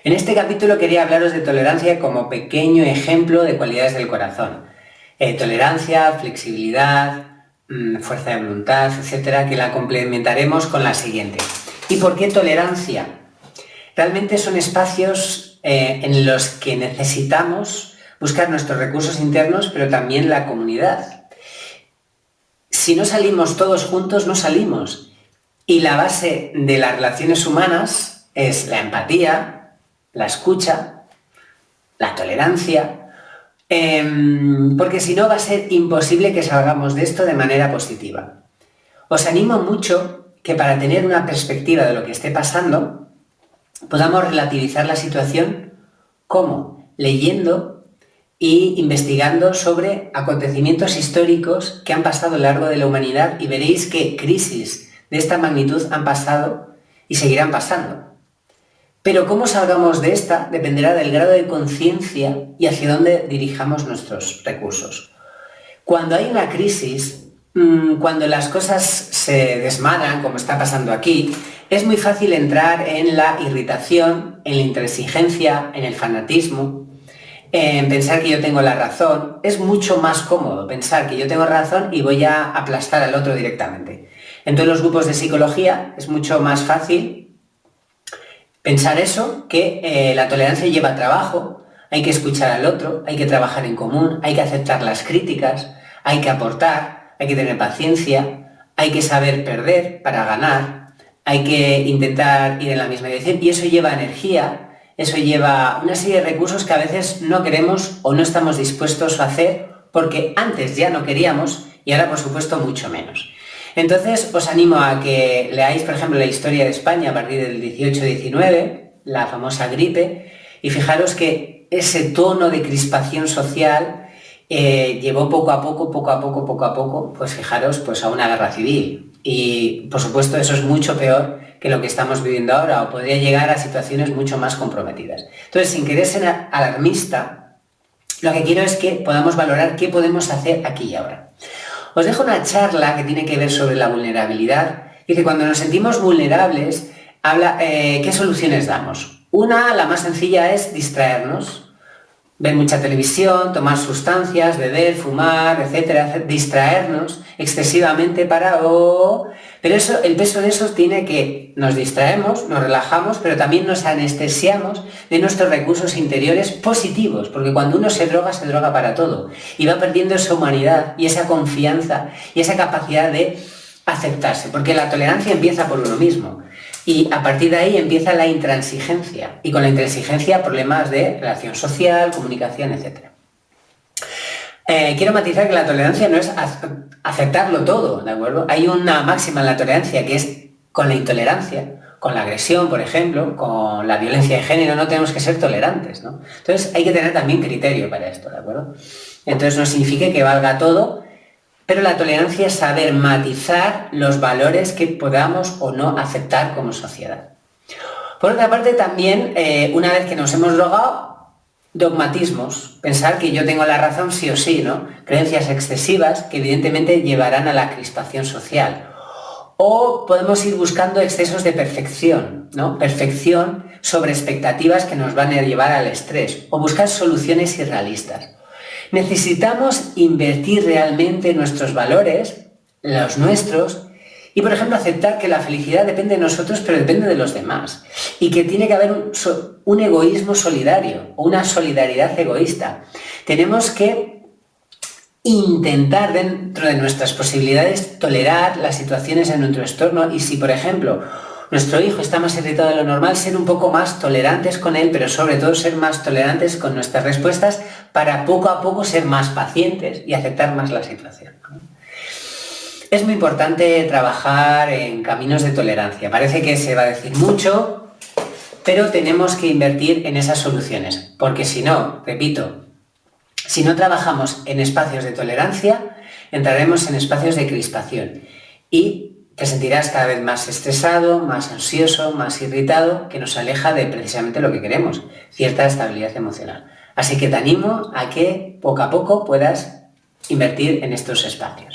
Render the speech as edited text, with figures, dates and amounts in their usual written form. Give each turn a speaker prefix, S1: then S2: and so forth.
S1: En este capítulo quería hablaros de tolerancia como pequeño ejemplo de cualidades del corazón. Tolerancia, flexibilidad, fuerza de voluntad, etcétera, que la complementaremos con la siguiente. ¿Y por qué tolerancia? Realmente son espacios en los que necesitamos buscar nuestros recursos internos, pero también la comunidad. Si no salimos todos juntos, no salimos. Y la base de las relaciones humanas es la empatía, la escucha, la tolerancia, porque si no va a ser imposible que salgamos de esto de manera positiva. Os animo mucho que para tener una perspectiva de lo que esté pasando, podamos relativizar la situación. ¿Cómo? Leyendo y investigando sobre acontecimientos históricos que han pasado a lo largo de la humanidad y veréis que crisis de esta magnitud han pasado y seguirán pasando. Pero cómo salgamos de esta dependerá del grado de conciencia y hacia dónde dirijamos nuestros recursos. Cuando hay una crisis, cuando las cosas se desmadran, como está pasando aquí, es muy fácil entrar en la irritación, en la intransigencia, en el fanatismo, en pensar que yo tengo la razón. Es mucho más cómodo pensar que yo tengo razón y voy a aplastar al otro directamente. En todos los grupos de psicología es mucho más fácil pensar eso, que la tolerancia lleva trabajo, hay que escuchar al otro, hay que trabajar en común, hay que aceptar las críticas, hay que aportar, hay que tener paciencia, hay que saber perder para ganar, hay que intentar ir en la misma dirección y eso lleva energía. Eso lleva una serie de recursos que a veces no queremos o no estamos dispuestos a hacer porque antes ya no queríamos y ahora, por supuesto, mucho menos. Entonces, os animo a que leáis, por ejemplo, la historia de España a partir del 18-19, la famosa gripe, y fijaros que ese tono de crispación social llevó poco a poco, pues fijaros, pues a una guerra civil. Y, por supuesto, eso es mucho peor que lo que estamos viviendo ahora, o podría llegar a situaciones mucho más comprometidas. Entonces, sin querer ser alarmista, lo que quiero es que podamos valorar qué podemos hacer aquí y ahora. Os dejo una charla que tiene que ver sobre la vulnerabilidad. Dice, cuando nos sentimos vulnerables, ¿qué soluciones damos? Una, la más sencilla, es distraernos. Ver mucha televisión, tomar sustancias, beber, fumar, etcétera, distraernos excesivamente Pero eso, el peso de eso tiene que nos distraemos, nos relajamos, pero también nos anestesiamos de nuestros recursos interiores positivos, porque cuando uno se droga para todo y va perdiendo esa humanidad y esa confianza y esa capacidad de aceptarse, porque la tolerancia empieza por uno mismo. Y a partir de ahí empieza la intransigencia, y con la intransigencia problemas de relación social, comunicación, etc. Quiero matizar que la tolerancia no es aceptarlo todo, ¿de acuerdo? Hay una máxima en la tolerancia que es con la intolerancia, con la agresión, por ejemplo, con la violencia de género, no tenemos que ser tolerantes, ¿no? Entonces hay que tener también criterio para esto, ¿de acuerdo? Entonces no significa que valga todo, pero la tolerancia es saber matizar los valores que podamos o no aceptar como sociedad. Por otra parte, también, una vez que nos hemos drogado, dogmatismos. Pensar que yo tengo la razón sí o sí, ¿no? Creencias excesivas que evidentemente llevarán a la crispación social. O podemos ir buscando excesos de perfección, ¿no? Perfección sobre expectativas que nos van a llevar al estrés. O buscar soluciones irrealistas. Necesitamos invertir realmente en nuestros valores, los nuestros, y por ejemplo aceptar que la felicidad depende de nosotros, pero depende de los demás. Y que tiene que haber un egoísmo solidario, o una solidaridad egoísta. Tenemos que intentar dentro de nuestras posibilidades tolerar las situaciones en nuestro entorno y si por ejemplo nuestro hijo está más irritado de lo normal, ser un poco más tolerantes con él, pero sobre todo ser más tolerantes con nuestras respuestas para poco a poco ser más pacientes y aceptar más la situación. Es muy importante trabajar en caminos de tolerancia. Parece que se va a decir mucho, pero tenemos que invertir en esas soluciones, porque si no, repito, si no trabajamos en espacios de tolerancia, entraremos en espacios de crispación y te sentirás cada vez más estresado, más ansioso, más irritado, que nos aleja de precisamente lo que queremos, cierta estabilidad emocional. Así que te animo a que poco a poco puedas invertir en estos espacios.